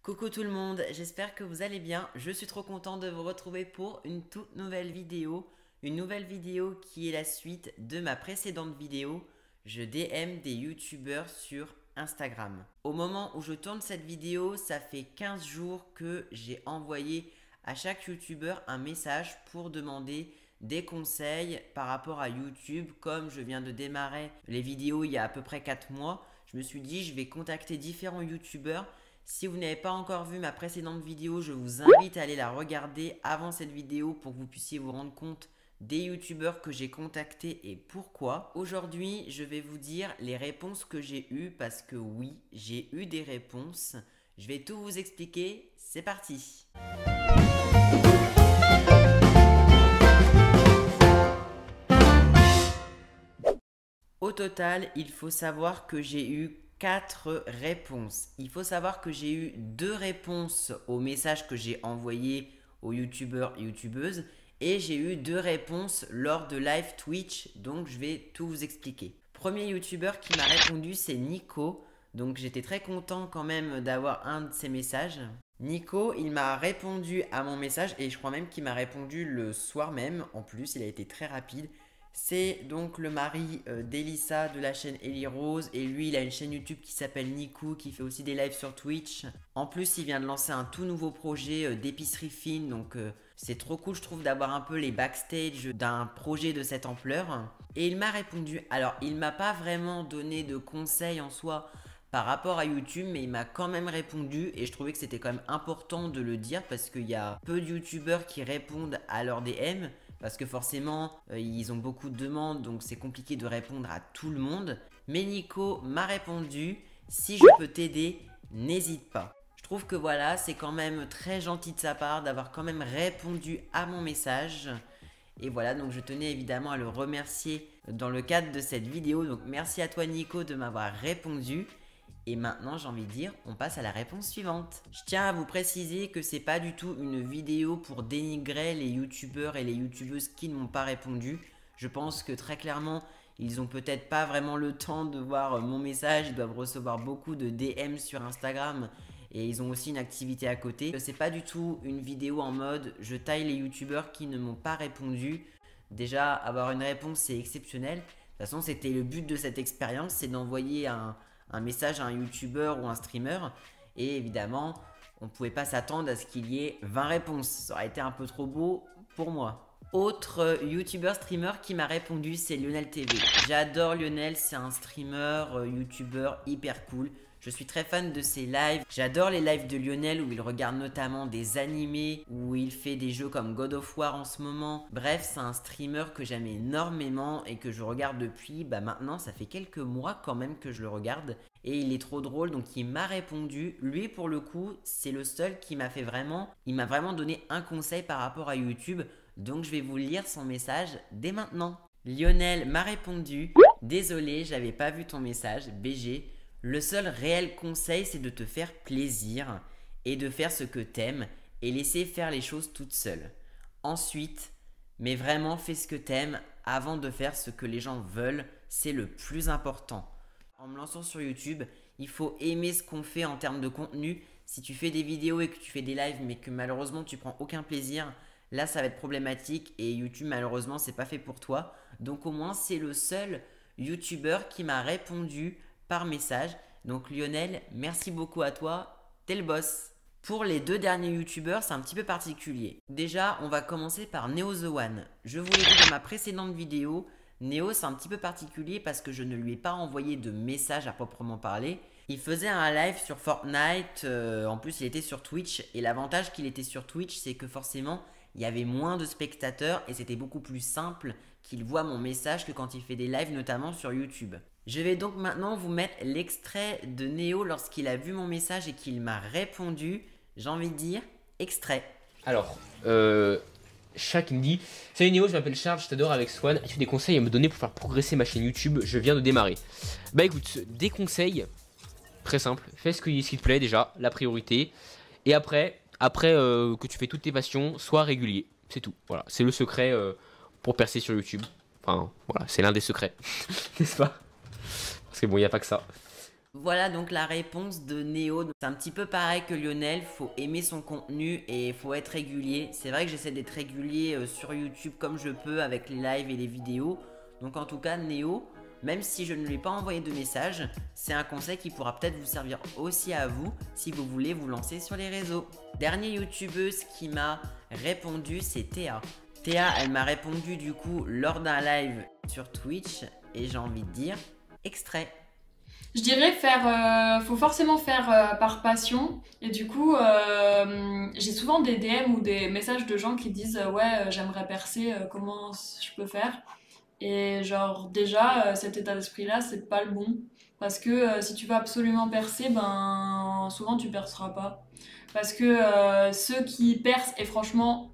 Coucou tout le monde, j'espère que vous allez bien. Je suis trop content de vous retrouver pour une toute nouvelle vidéo. Une nouvelle vidéo qui est la suite de ma précédente vidéo. Je DM des youtubeurs sur Instagram. Au moment où je tourne cette vidéo, ça fait 15 jours que j'ai envoyé à chaque youtubeur un message pour demander des conseils par rapport à YouTube. Comme je viens de démarrer les vidéos il y a à peu près 4 mois, je me suis dit je vais contacter différents youtubeurs. Si vous n'avez pas encore vu ma précédente vidéo, je vous invite à aller la regarder avant cette vidéo pour que vous puissiez vous rendre compte des youtubeurs que j'ai contactés et pourquoi. Aujourd'hui, je vais vous dire les réponses que j'ai eues parce que oui, j'ai eu des réponses. Je vais tout vous expliquer, c'est parti. Au total, il faut savoir que j'ai eu 4 réponses. Il faut savoir que j'ai eu 2 réponses aux messages que j'ai envoyés aux youtubeurs et youtubeuses et j'ai eu 2 réponses lors de live Twitch, donc je vais tout vous expliquer. Premier youtubeur qui m'a répondu, c'est Nico, donc j'étais très content quand même d'avoir un de ses messages. Nico, il m'a répondu à mon message et je crois même qu'il m'a répondu le soir même. En plus, il a été très rapide. C'est donc le mari d'Elissa de la chaîne Ellie Rose et lui il a une chaîne YouTube qui s'appelle Nico qui fait aussi des lives sur Twitch. En plus il vient de lancer un tout nouveau projet d'épicerie fine donc c'est trop cool je trouve d'avoir un peu les backstage d'un projet de cette ampleur. Et il m'a répondu, alors il m'a pas vraiment donné de conseils en soi par rapport à YouTube mais il m'a quand même répondu et je trouvais que c'était quand même important de le dire parce qu'il y a peu de youtubeurs qui répondent à leurs DM. Parce que forcément, ils ont beaucoup de demandes, donc c'est compliqué de répondre à tout le monde. Mais Nico m'a répondu, si je peux t'aider, n'hésite pas. Je trouve que voilà, c'est quand même très gentil de sa part d'avoir quand même répondu à mon message. Et voilà, donc je tenais évidemment à le remercier dans le cadre de cette vidéo. Donc merci à toi Nico de m'avoir répondu. Et maintenant, j'ai envie de dire, on passe à la réponse suivante. Je tiens à vous préciser que c'est pas du tout une vidéo pour dénigrer les youtubeurs et les youtubeuses qui ne m'ont pas répondu. Je pense que très clairement, ils ont peut-être pas vraiment le temps de voir mon message. Ils doivent recevoir beaucoup de DM sur Instagram et ils ont aussi une activité à côté. C'est pas du tout une vidéo en mode je taille les youtubeurs qui ne m'ont pas répondu. Déjà, avoir une réponse, c'est exceptionnel. De toute façon, c'était le but de cette expérience, c'est d'envoyer un message à un youtubeur ou un streamer et évidemment on ne pouvait pas s'attendre à ce qu'il y ait 20 réponses, ça aurait été un peu trop beau pour moi. Autre youtubeur streamer qui m'a répondu, c'est Lionel TV. J'adore Lionel, c'est un streamer youtubeur hyper cool. Je suis très fan de ses lives. J'adore les lives de Lionel où il regarde notamment des animés, où il fait des jeux comme God of War en ce moment. Bref, c'est un streamer que j'aime énormément et que je regarde depuis, maintenant ça fait quelques mois quand même que je le regarde. Et il est trop drôle, donc il m'a répondu. Lui pour le coup, c'est le seul qui m'a fait vraiment, il m'a vraiment donné un conseil par rapport à YouTube. Donc je vais vous lire son message dès maintenant. Lionel m'a répondu, désolé, j'avais pas vu ton message, BG. Le seul réel conseil, c'est de te faire plaisir et de faire ce que t'aimes et laisser faire les choses toutes seules. Ensuite, mais vraiment fais ce que t'aimes avant de faire ce que les gens veulent, c'est le plus important. En me lançant sur YouTube, il faut aimer ce qu'on fait en termes de contenu. Si tu fais des vidéos et que tu fais des lives mais que malheureusement tu prends aucun plaisir, là ça va être problématique et YouTube malheureusement c'est pas fait pour toi. Donc au moins c'est le seul YouTuber qui m'a répondu par message. Donc Lionel, merci beaucoup à toi, t'es le boss. Pour les 2 derniers youtubeurs, c'est un petit peu particulier. Déjà, on va commencer par Neo The One. Je vous l'ai dit dans ma précédente vidéo, Neo c'est un petit peu particulier parce que je ne lui ai pas envoyé de message à proprement parler. Il faisait un live sur Fortnite, en plus il était sur Twitch et l'avantage qu'il était sur Twitch c'est que forcément il y avait moins de spectateurs et c'était beaucoup plus simple qu'il voit mon message que quand il fait des lives notamment sur YouTube. Je vais donc maintenant vous mettre l'extrait de Néo lorsqu'il a vu mon message et qu'il m'a répondu. J'ai envie de dire extrait. Alors, Shaq me dit: Salut Néo, je m'appelle Charles, je t'adore avec Swan. As-tu des conseils à me donner pour faire progresser ma chaîne YouTube? Je viens de démarrer. Bah écoute, des conseils très simples. Fais ce qui te plaît déjà, la priorité. Et après que tu fais toutes tes passions, sois régulier. C'est tout. Voilà, c'est le secret pour percer sur YouTube. Enfin, voilà, c'est l'un des secrets. N'est-ce pas? Parce que bon, il n'y a pas que ça. Voilà donc la réponse de Néo. C'est un petit peu pareil que Lionel, faut aimer son contenu et faut être régulier. C'est vrai que j'essaie d'être régulier sur YouTube comme je peux avec les lives et les vidéos. Donc en tout cas Néo, même si je ne lui ai pas envoyé de message, c'est un conseil qui pourra peut-être vous servir aussi à vous si vous voulez vous lancer sur les réseaux. Dernière youtubeuse qui m'a répondu, c'est Théa. Théa, elle m'a répondu du coup lors d'un live sur Twitch et j'ai envie de dire extrait. Je dirais faut forcément faire par passion. Et du coup, j'ai souvent des DM ou des messages de gens qui disent ouais, j'aimerais percer, comment je peux faire? Et genre déjà, cet état d'esprit-là, c'est pas le bon. Parce que si tu veux absolument percer, ben souvent tu perceras pas. Parce que ceux qui percent, et franchement,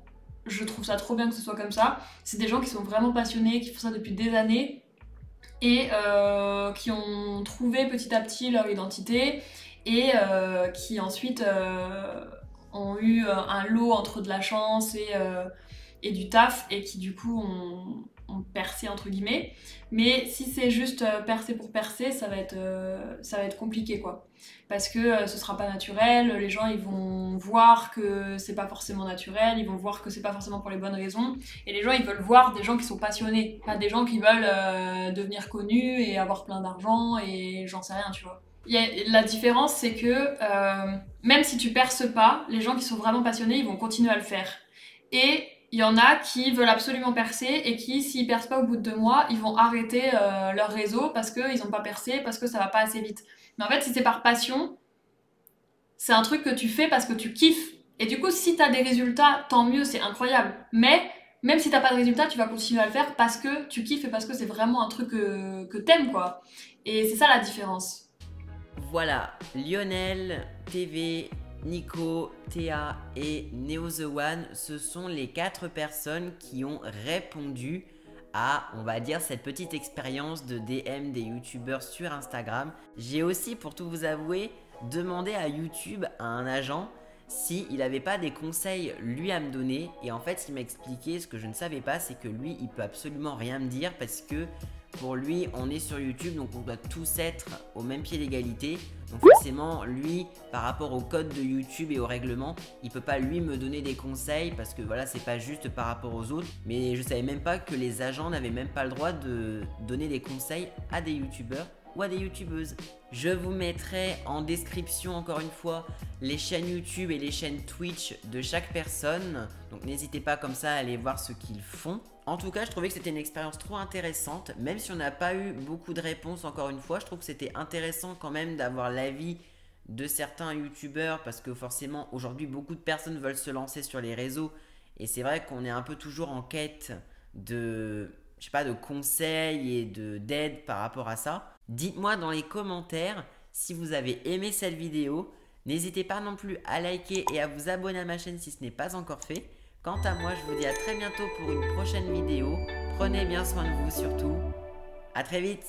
je trouve ça trop bien que ce soit comme ça, c'est des gens qui sont vraiment passionnés, qui font ça depuis des années et qui ont trouvé petit à petit leur identité et qui ensuite ont eu un lot entre de la chance et du taf et qui du coup ont percé entre guillemets. Mais si c'est juste percer pour percer, ça va être compliqué quoi. Parce que ce sera pas naturel, les gens ils vont voir que c'est pas forcément naturel, ils vont voir que c'est pas forcément pour les bonnes raisons. Et les gens ils veulent voir des gens qui sont passionnés, pas des gens qui veulent devenir connus et avoir plein d'argent et j'en sais rien, tu vois. La différence, c'est que même si tu perces pas, les gens qui sont vraiment passionnés, ils vont continuer à le faire. Et il y en a qui veulent absolument percer et qui, s'ils percent pas au bout de 2 mois, ils vont arrêter leur réseau parce qu'ils ont pas percé, parce que ça va pas assez vite. Mais en fait, si c'est par passion, c'est un truc que tu fais parce que tu kiffes. Et du coup, si t'as des résultats, tant mieux, c'est incroyable. Mais même si t'as pas de résultats, tu vas continuer à le faire parce que tu kiffes et parce que c'est vraiment un truc que t'aimes, quoi. Et c'est ça la différence. Voilà, Lionel, TV, Nico, Théa et Neo The One, ce sont les 4 personnes qui ont répondu à, on va dire, cette petite expérience de DM des youtubeurs sur Instagram. J'ai aussi, pour tout vous avouer, demandé à YouTube, à un agent, s'il n'avait pas des conseils lui à me donner. Et en fait, il m'a expliqué ce que je ne savais pas, c'est que lui, il peut absolument rien me dire parce que pour lui, on est sur YouTube, donc on doit tous être au même pied d'égalité. Donc forcément, lui, par rapport au code de YouTube et au règlement, il peut pas lui me donner des conseils parce que voilà, c'est pas juste par rapport aux autres. Mais je savais même pas que les agents n'avaient même pas le droit de donner des conseils à des youtubeurs ou à des youtubeuses. Je vous mettrai en description encore une fois les chaînes YouTube et les chaînes Twitch de chaque personne. Donc n'hésitez pas comme ça à aller voir ce qu'ils font. En tout cas, je trouvais que c'était une expérience trop intéressante. Même si on n'a pas eu beaucoup de réponses encore une fois, je trouve que c'était intéressant quand même d'avoir l'avis de certains youtubeurs parce que forcément aujourd'hui beaucoup de personnes veulent se lancer sur les réseaux et c'est vrai qu'on est un peu toujours en quête de, je sais pas, de conseils et d'aide par rapport à ça. Dites-moi dans les commentaires si vous avez aimé cette vidéo. N'hésitez pas non plus à liker et à vous abonner à ma chaîne si ce n'est pas encore fait. Quant à moi, je vous dis à très bientôt pour une prochaine vidéo. Prenez bien soin de vous surtout. À très vite!